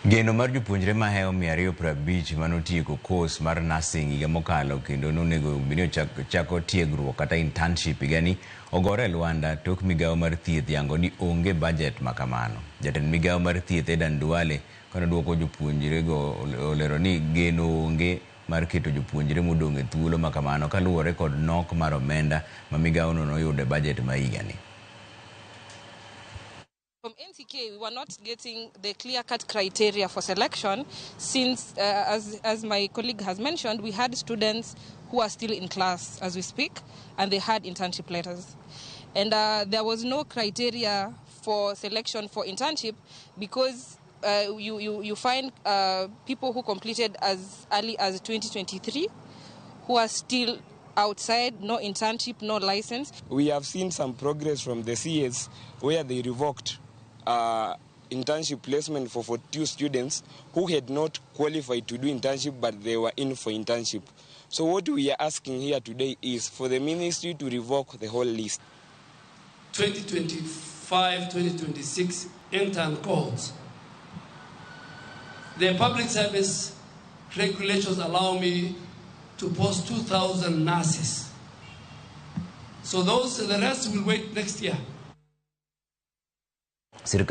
Geno mar jopuonjre maheo 250 manotieko course mar nursing higa mokalo kendo nonego bini chako tiegruok kata internship higani ogore Luanda tok migawo mar thieth yango ni onge budget makamano. Jatend migawo mar thieth Edan Duale kanoduoko jopuonjre go olero ni geno onge mar keto jopuonjre modong' e thuolo makamano kaluwore kod nok mar omenda ma migawo no noyude budget ma higani. From NTK, we were not getting the clear-cut criteria for selection since, as my colleague has mentioned, we had students who are still in class as we speak, and they had internship letters. And there was no criteria for selection for internship because you find people who completed as early as 2023 who are still outside, no internship, no license. We have seen some progress from the CS where they revoked internship placement for 42 students who had not qualified to do internship, but they were in for internship. So what we are asking here today is for the ministry to revoke the whole list. 2025-2026 intern cohorts. The public service regulations allow me to post 2,000 nurses. So the rest will wait next year. Sirkal